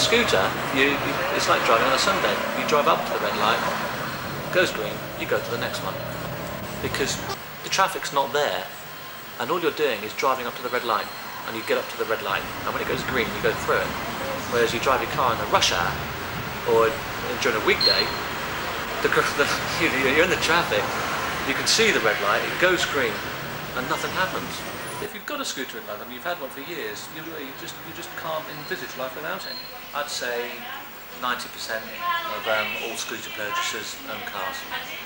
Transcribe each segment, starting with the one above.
scooter, it's like driving on a Sunday. You drive up to the red light, goes green, you go to the next one. Because the traffic's not there, and all you're doing is driving up to the red light, and you get up to the red light, and when it goes green, you go through it. Whereas you drive your car in a rush hour, or during a weekday, you're in the traffic, you can see the red light, it goes green, and nothing happens. If you've got a scooter in London, you've had one for years, you just can't envisage life without it. I'd say 90% of all scooter purchasers own cars.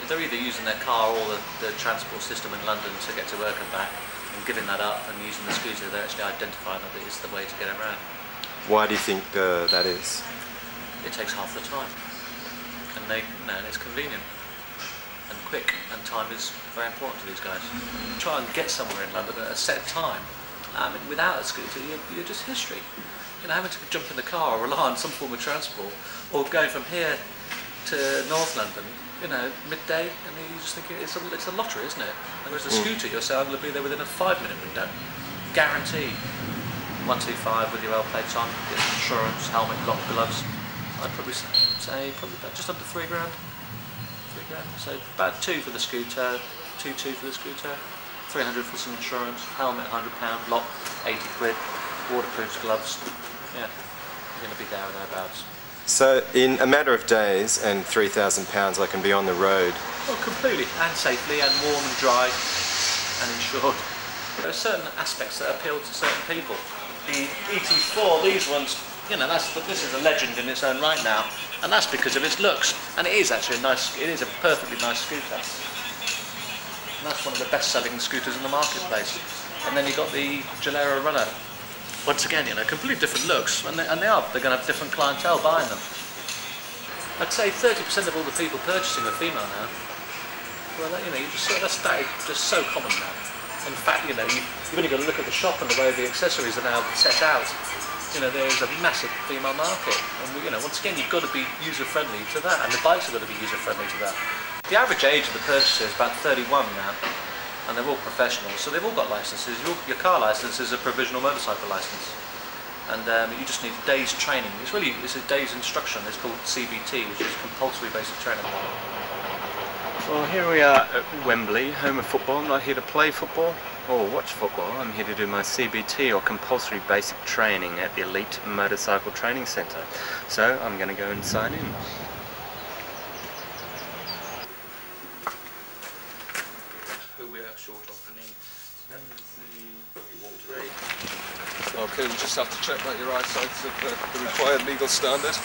They're either using their car or the transport system in London to get to work and back, and giving that up and using the scooter, they're actually identifying that it's the way to get around. Why do you think that is? It takes half the time, and it's convenient and quick, and time is very important to these guys. Try and get somewhere in London at a set time. I mean, without a scooter, you're just history. You know, having to jump in the car or rely on some form of transport, or going from here to North London, you know, midday, and you just think it's a lottery, isn't it? And whereas a scooter, you'll say, I'm going to be there within a 5-minute window. Guaranteed. 125 with your L plates on, get insurance, helmet, lock, gloves. I'd probably say about just under £3 grand. So about 2 for the scooter, 2 for the scooter, 300 for some insurance, helmet £100, lock 80 quid, waterproof gloves. Yeah, you're going to be there or thereabouts. So in a matter of days and £3,000 I can be on the road? Well, completely, and safely, and warm and dry, and insured. There are certain aspects that appeal to certain people. The ET4, these ones, you know, this is a legend in its own right now, and that's because of its looks. And it is actually it is a perfectly nice scooter. And that's one of the best-selling scooters in the marketplace. And then you've got the guerrilla runner. Once again, you know, completely different looks, and they're going to have different clientele buying them. I'd say 30% of all the people purchasing are female now. Well, you know, that's just so common now. In fact, you know, you've only got to look at the shop and the way the accessories are now set out. You know, there's a massive female market, and you know, once again, you've got to be user-friendly to that, and the bikes have got to be user-friendly to that. The average age of the purchaser is about 31 now, and they're all professionals, so they've all got licenses. Your car license is a provisional motorcycle license, and you just need a day's training. It's a day's instruction. It's called CBT, which is compulsory basic training. Well, here we are at Wembley, home of football. I'm not here to play football or watch football. I'm here to do my CBT, or compulsory basic training, at the Elite Motorcycle Training Centre. So I'm going to go and sign in. Who we are short opening. Okay, we just have to check that your eyesight's of the required legal standard.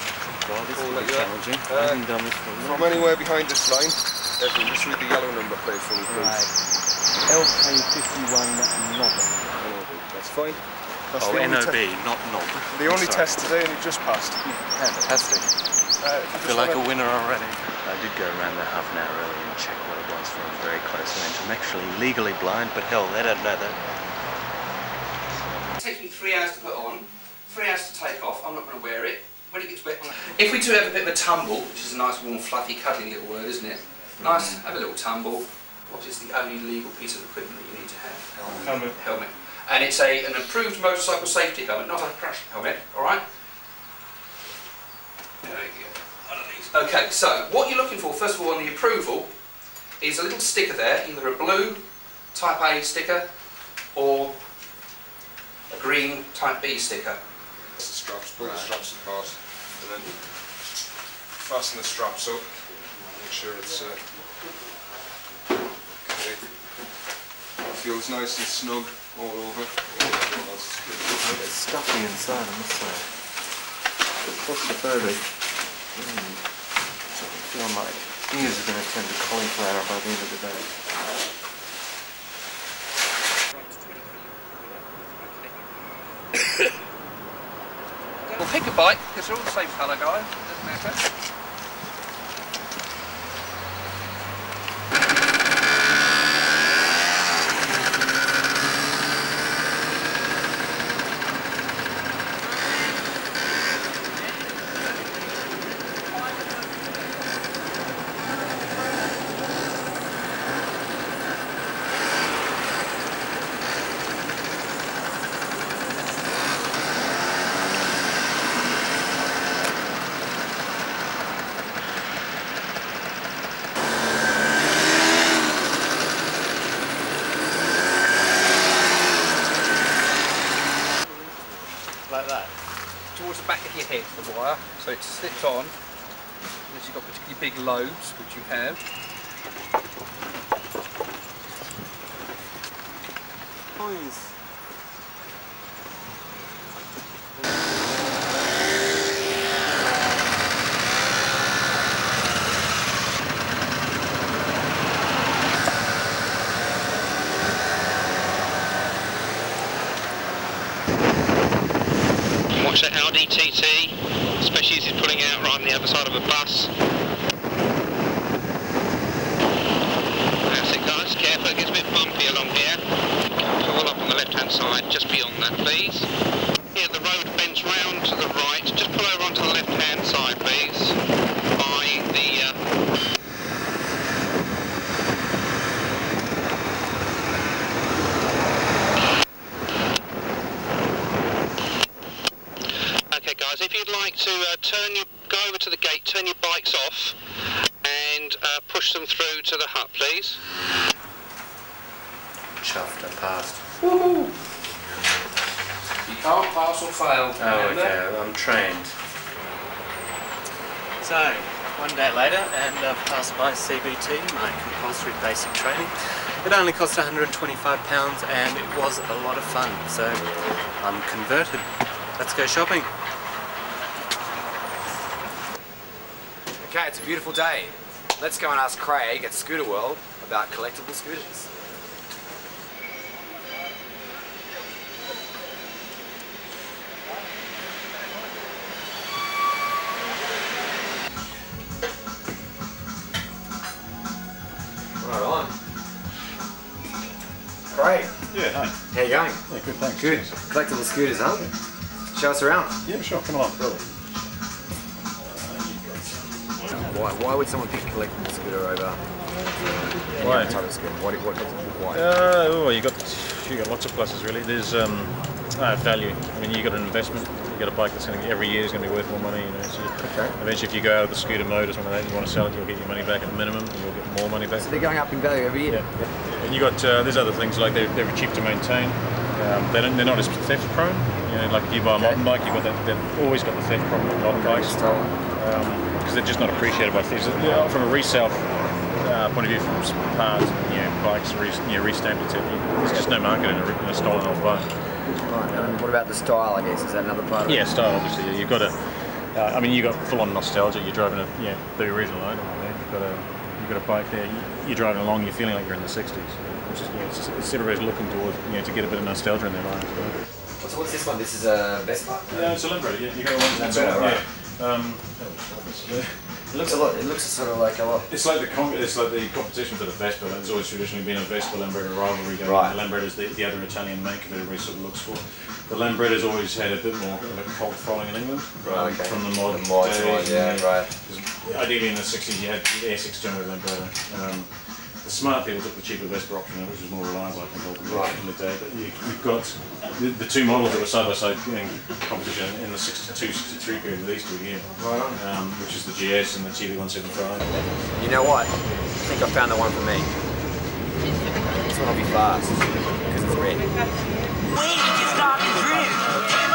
God, this is challenging. I haven't done this for a From anywhere behind this line, just read the yellow number plate for me, please. Right. LK51 NOB. That's fine. That's Oh, NOB, not NOB. The only test today, and you've just passed. Fantastic. I feel like a winner already. I did go around there half an hour early and check what it was from a very close range. I'm actually legally blind, but hell, they don't know that. It takes me 3 hours to put on, 3 hours to take off. I'm not going to wear it. When it gets wet, if we do have a bit of a tumble, which is a nice, warm, fluffy, cuddly little word, isn't it? Nice, have a little tumble. What is the only legal piece of equipment that you need to have? Helmet. Helmet. And it's an approved motorcycle safety helmet, not a crash helmet, alright? There you go. One of these. Okay, so what you're looking for, first of all, on the approval, is a little sticker there, either a blue Type A sticker, or a green Type B sticker. The straps, pull the straps apart, and then fasten the straps up. Make sure it's okay. Feels nice and snug all over. It's stuffy inside, I must say. Claustrophobic. I feel my fingers are going to turn to cauliflower by the end of the day. We'll pick a bike, because they're all the same colour, guys. Doesn't matter. wire, so it slips on unless you've got particularly big loads, which you have. Poise. Watch that Audi TT, especially as he's pulling out right on the other side of a bus. That's it guys, careful, it gets a bit bumpy along here. Pull up on the left hand side, just beyond that please. Here the road bends round to the right, just pull over onto the left hand side please. By the Okay guys, if you'd like to go over to the gate, turn your bikes off and push them through to the hut please. Chuffed, I passed. Woohoo! You can't pass or fail. Oh, okay, I'm trained. So, one day later, and I've passed my CBT, my compulsory basic training. It only cost £125 and it was a lot of fun, so I'm converted. Let's go shopping. Okay, it's a beautiful day. Let's go and ask Craig at Scooter World about collectible scooters. Right on. Craig, Yeah, hi. how you going? Yeah, good, thanks. Good. Collectible scooters, huh? Show us around. Yeah, sure, come along. Why would someone pick a collectible scooter over any other type of scooter? Why? Well, you got lots of pluses really. There's value. I mean, you got an investment. You got a bike that's going to every year is going to be worth more money. You know, so eventually, if you go out of the scooter mode or something like that, you want to sell it, you'll get your money back at the minimum, and you'll get more money back. So they're going up in value every year. Yeah. And you got there's other things like they're cheap to maintain. They're not as theft prone. You know, like if you buy a modern bike, you've got that. They've always got the theft problem with modern bikes. Because they're just not appreciated by thieves. From a resale point of view, from parts, bikes, restamped, etc. There's just no market in a stolen old bike. Right, and what about the style, I guess? Is that another part of it? Yeah, style, obviously. You've got you've got full-on nostalgia. You're driving the original owner. You've got a bike there. You're driving along. You're feeling like you're in the '60s, which is it's everybody's looking towards to get a bit of nostalgia in their lives. So what's this one? This is a Vespa? Yeah, it's a Lambretta. Yeah, you got one that's right. It looks a lot. It looks sort of like a lot. It's like the competition for the Vespa. There's always traditionally been a Vespa Lambretta rivalry going. Right. The Lambretta is the other Italian make that everybody sort of looks for. The Lambretta's always had a bit more of a cult following in England. Right. Okay. From the modern days. Yeah. Right. Ideally in the '60s you had the Essex General Lambretta. The smart people took the cheaper Vespa option, which was more reliable, I think, ultimately in the day. But you've got the two models that were side by side in competition in the '62, '63 period, these two here, which is the GS and the TV175. You know what? I think I found the one for me. This one will be fast because it's red. Wait, you just started through.